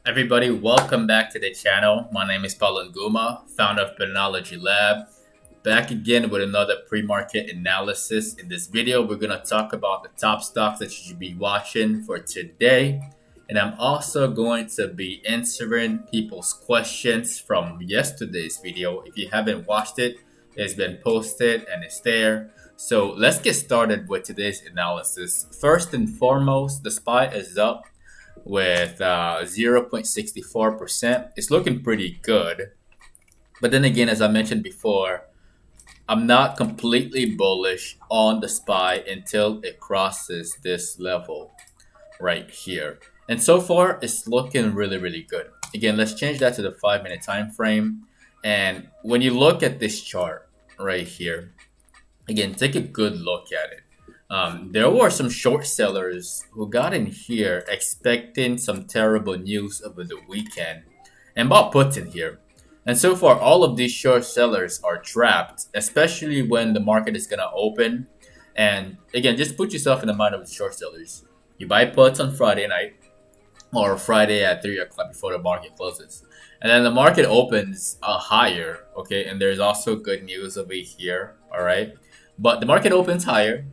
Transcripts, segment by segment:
Everybody, welcome back to the channel. My name is Paulo Nguma, founder of PATTERNOLOGY LAB. Back again with another pre-market analysis. In this video, we're going to talk about the top stocks that you should be watching for today. And I'm also going to be answering people's questions from yesterday's video. If you haven't watched it, it's been posted and it's there. So let's get started with today's analysis. First and foremost, the SPY is up with 0.64%. It's looking pretty good. But then again, as I mentioned before, I'm not completely bullish on the SPY until it crosses this level right here. And so far, it's looking really, really good. Again, let's change that to the 5-minute time frame. And when you look at this chart right here, again, take a good look at it. There were some short sellers who got in here expecting some terrible news over the weekend and bought puts in here. And so far, all of these short sellers are trapped, especially when the market is going to open. And again, just put yourself in the mind of the short sellers. You buy puts on Friday night or Friday at 3 o'clock before the market closes. And then the market opens higher, okay? And there's also good news over here, all right? But the market opens higher,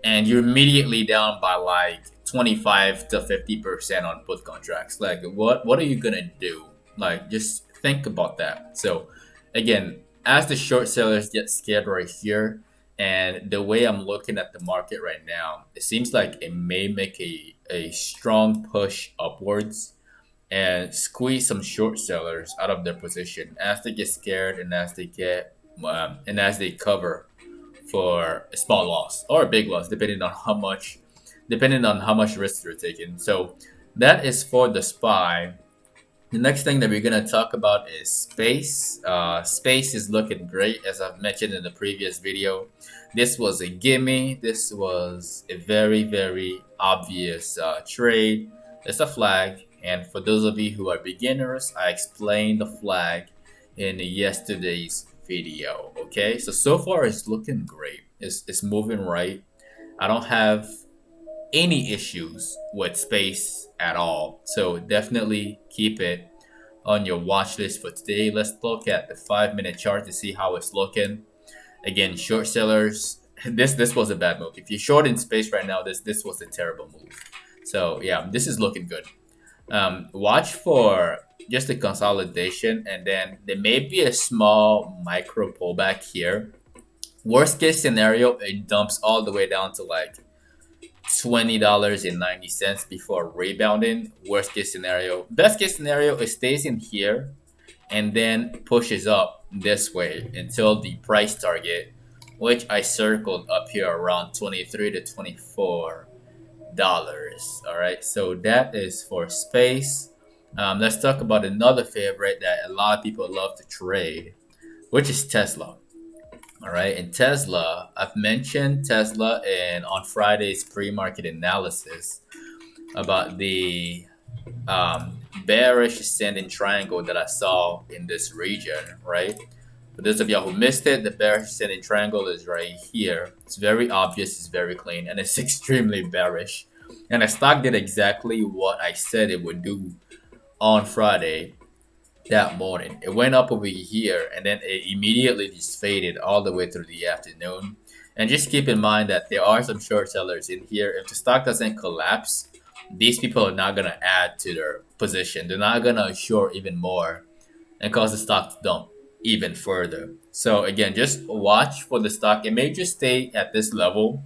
and you're immediately down by like 25 to 50% on put contracts. Like, what are you gonna do? Like, just think about that. So, again, as the short sellers get scared right here, and the way I'm looking at the market right now, it seems like it may make a strong push upwards and squeeze some short sellers out of their position as they get scared and as they cover for a small loss or a big loss, depending on how much risk you're taking. So that is for the SPY. The next thing that we're gonna talk about is space. Space is looking great, as I've mentioned in the previous video. This was a gimme. This was a very, very obvious trade. It's a flag, and for those of you who are beginners, I explained the flag in yesterday's video. Okay, so far it's looking great. It's moving right. I don't have any issues with space at all, so definitely keep it on your watch list for today. Let's look at the 5-minute chart to see how it's looking. Again, short sellers, this was a bad move. If you're short in space right now, this was a terrible move. So yeah, this is looking good. Watch for just a consolidation, and then there may be a small micro pullback here. Worst case scenario, it dumps all the way down to like $20.90 before rebounding. Worst case scenario. Best case scenario, it stays in here and then pushes up this way until the price target, which I circled up here around 23 to 24 dollars. All right, so that is for space. Let's talk about another favorite that a lot of people love to trade, which is Tesla. All right, and Tesla, I've mentioned Tesla on Friday's pre-market analysis about the bearish ascending triangle that I saw in this region, right? For those of y'all who missed it, the bearish ascending triangle is right here. It's very obvious, it's very clean, and it's extremely bearish. And the stock did exactly what I said it would do on Friday that morning. It went up over here and then it immediately just faded all the way through the afternoon. And just keep in mind that there are some short sellers in here. If the stock doesn't collapse, these people are not going to add to their position. They're not going to short even more and cause the stock to dump even further. So again, just watch for the stock. It may just stay at this level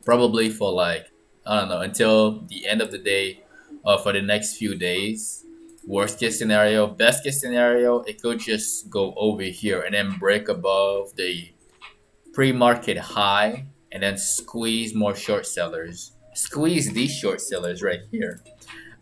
probably for like, I don't know, until the end of the day or for the next few days. Worst case scenario. Best case scenario, it could just go over here and then break above the pre-market high and then squeeze more short sellers. Squeeze these short sellers right here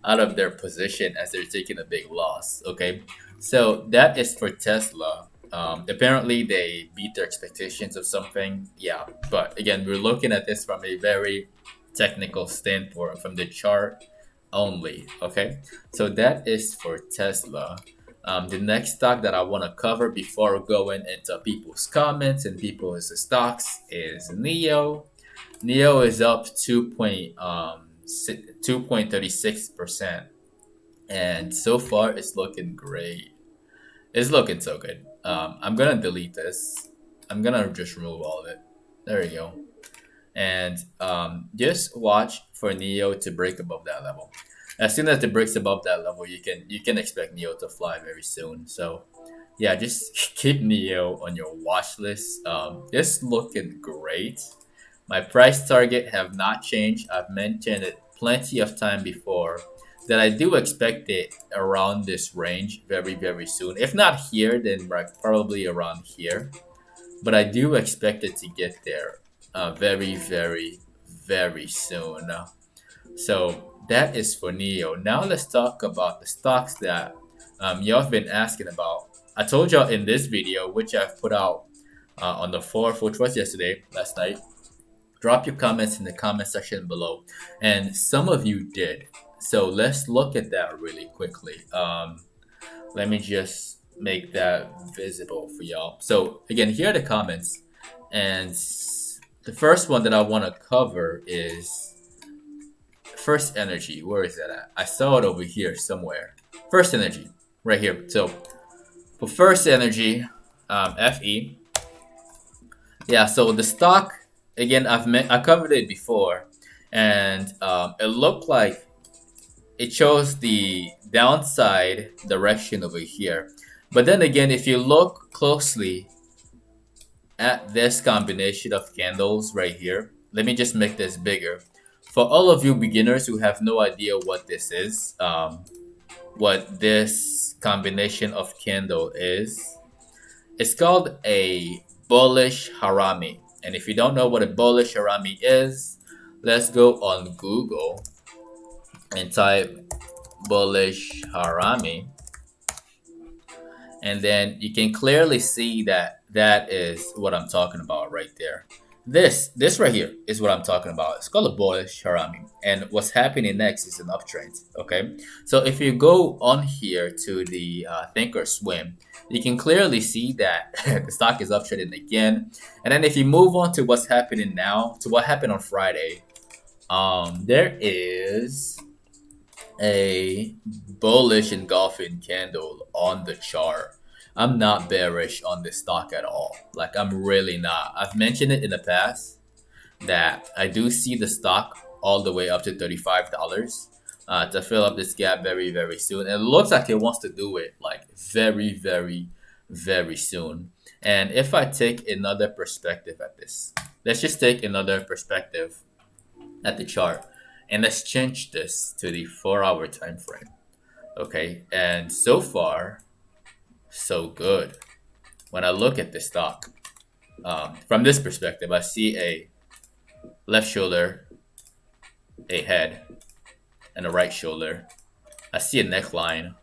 out of their position as they're taking a big loss. Okay, so that is for Tesla. Apparently they beat their expectations of something. Yeah, but again, we're looking at this from a very technical standpoint, from the chart only. Okay, so that is for Tesla. The next stock that I want to cover before going into people's comments and people's stocks is NEO. NEO is up 2.36%. and so far it's looking great. It's looking so good. I'm gonna delete this. I'm gonna just remove all of it. There you go. And just watch for Neo to break above that level. As soon as it breaks above that level, you can expect Neo to fly very soon. So yeah, just keep Neo on your watch list. It's looking great. My price target have not changed. I've mentioned it plenty of time before that I do expect it around this range very, very soon. If not here, then probably around here. But I do expect it to get there very, very, very soon. So that is for Neo. Now let's talk about the stocks that y'all have been asking about. I told y'all in this video, which I've put out on the 4th, which was yesterday, last night. Drop your comments in the comment section below, and some of you did. So let's look at that really quickly. Let me just make that visible for y'all. So again, here are the comments, and the first one that I want to cover is First Energy. Where is that at? I saw it over here somewhere. First Energy, right here. So for First Energy, FE. Yeah. So the stock, again, I covered it before, and it looked like it shows the downside direction over here. But then again, if you look closely at this combination of candles right here, let me just make this bigger. For all of you beginners who have no idea what this is, what this combination of candle is, it's called a Bullish Harami. And if you don't know what a Bullish Harami is, let's go on Google and type Bullish Harami, and then you can clearly see that that is what I'm talking about right there. This right here is what I'm talking about. It's called a Bullish Harami, and what's happening next is an uptrend. Okay, so if you go on here to the Think or Swim, you can clearly see that the stock is uptrending again. And then if you move on to what's happening now, to what happened on Friday, there is a bullish engulfing candle on the chart. I'm not bearish on this stock at all. Like, I'm really not. I've mentioned it in the past that I do see the stock all the way up to $35 to fill up this gap very, very soon. And it looks like it wants to do it like very, very, very soon. And if I take another perspective at this, let's just take another perspective at the chart. And let's change this to the 4-hour time frame. Okay, and so far, so good. When I look at the stock, from this perspective, I see a left shoulder, a head, and a right shoulder. I see a neckline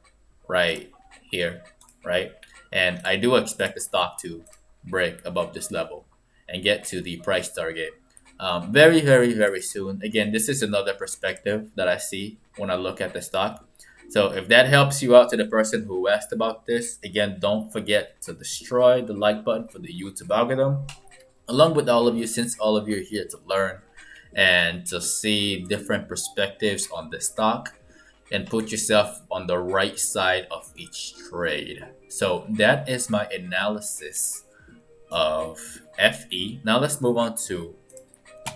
right here, right? And I do expect the stock to break above this level and get to the price target very, very, very soon. Again, this is another perspective that I see when I look at the stock. So if that helps you out, to the person who asked about this, again, don't forget to destroy the like button for the YouTube algorithm. Along with all of you, since all of you are here to learn and to see different perspectives on the stock and put yourself on the right side of each trade. So that is my analysis of FE. Now let's move on to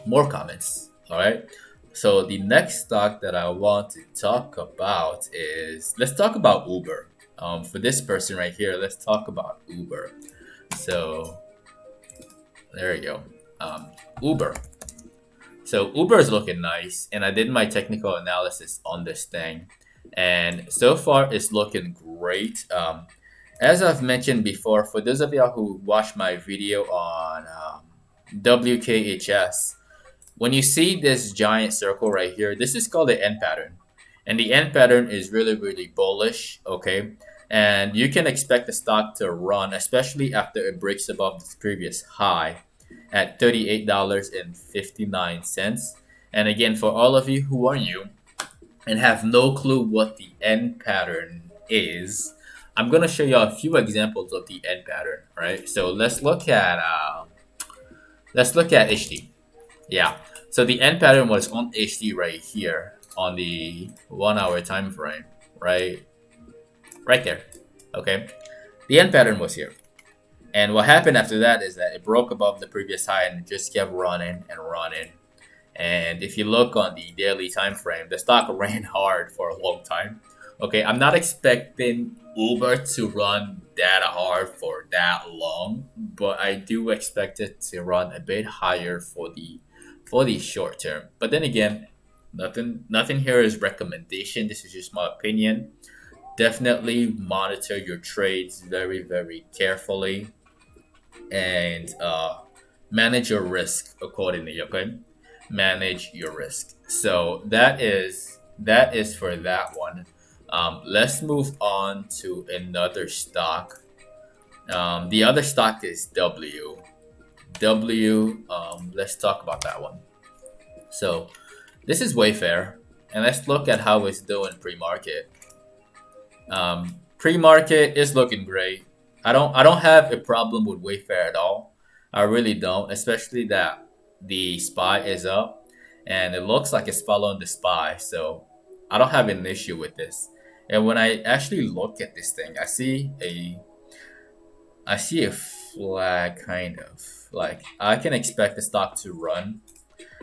more comments. All right, so the next stock that I want to talk about is, let's talk about Uber. For this person right here, let's talk about Uber. So there you go. Uber. So Uber is looking nice, and I did my technical analysis on this thing, and so far it's looking great. As I've mentioned before, for those of y'all who watched my video on WKHS, when you see this giant circle right here, this is called the end pattern. And the end pattern is really, really bullish, okay? And you can expect the stock to run, especially after it breaks above this previous high at $38.59. And again, for all of you who are new and have no clue what the end pattern is, I'm going to show you a few examples of the end pattern, right? So let's look at HD. Yeah. So the end pattern was on HD right here on the 1-hour time frame. right there. Okay, the end pattern was here. And what happened after that is that it broke above the previous high and it just kept running and running. And if you look on the daily time frame, the stock ran hard for a long time. Okay, I'm not expecting Uber to run that hard for that long, but I do expect it to run a bit higher for the short term. But then again, nothing here is recommendation. This is just my opinion. Definitely monitor your trades very, very carefully and manage your risk accordingly. Okay, manage your risk. So that is for that one. Let's move on to another stock. The other stock is let's talk about that one. So this is Wayfair, and let's look at how it's doing pre-market. Pre-market is looking great. I don't have a problem with Wayfair at all. I really don't, especially that the SPY is up and it looks like it's following the SPY. So I don't have an issue with this. And when I actually look at this thing, I see a flag kind of like I can expect the stock to run,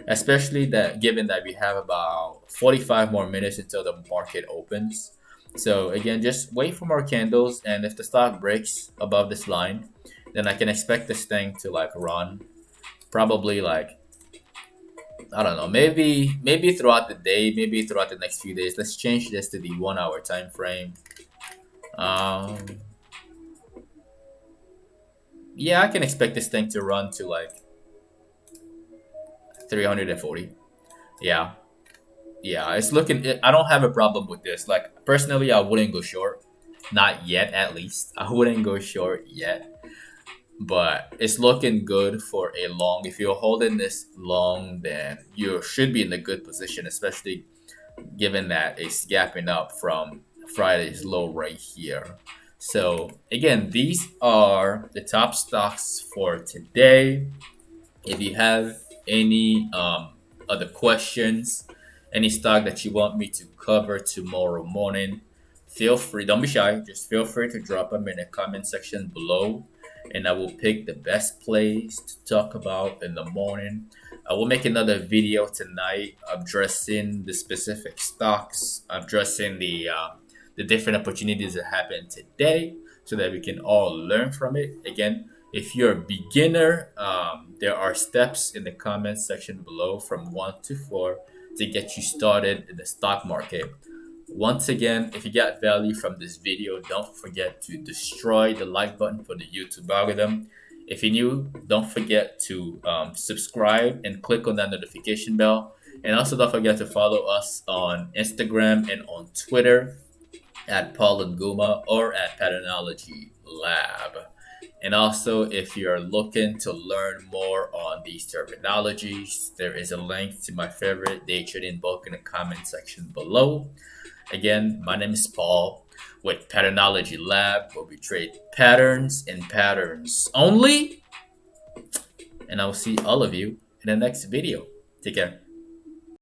especially that given that we have about 45 more minutes until the market opens. So again, just wait for more candles, and if the stock breaks above this line, then I can expect this thing to like run probably like I don't know, maybe throughout the day, maybe throughout the next few days. Let's change this to the 1 hour time frame. Um, yeah, I can expect this thing to run to like 340. Yeah, yeah, it's looking. I don't have a problem with this. Like personally, I wouldn't go short, not yet. At least I wouldn't go short yet. But it's looking good for a long. If you're holding this long, then you should be in a good position, especially given that it's gapping up from Friday's low right here. So again, these are the top stocks for today. If you have any other questions, any stock that you want me to cover tomorrow morning, feel free. Don't be shy. Just feel free to drop them in the comment section below, and I will pick the best place to talk about in the morning. I will make another video tonight addressing the specific stocks, addressing the different opportunities that happened today, so that we can all learn from it. Again, if you're a beginner, there are steps in the comment section below from 1 to 4 to get you started in the stock market. Once again, if you got value from this video, don't forget to destroy the like button for the YouTube algorithm. If you're new, don't forget to subscribe and click on that notification bell. And also don't forget to follow us on Instagram and on Twitter at Paul and Guma or at PATTERNOLOGY LAB. And also, if you're looking to learn more on these terminologies, there is a link to my favorite day trading book in the comment section below. Again, my name is Paul with Patternology Lab, where we trade patterns and patterns only. And I will see all of you in the next video. Take care.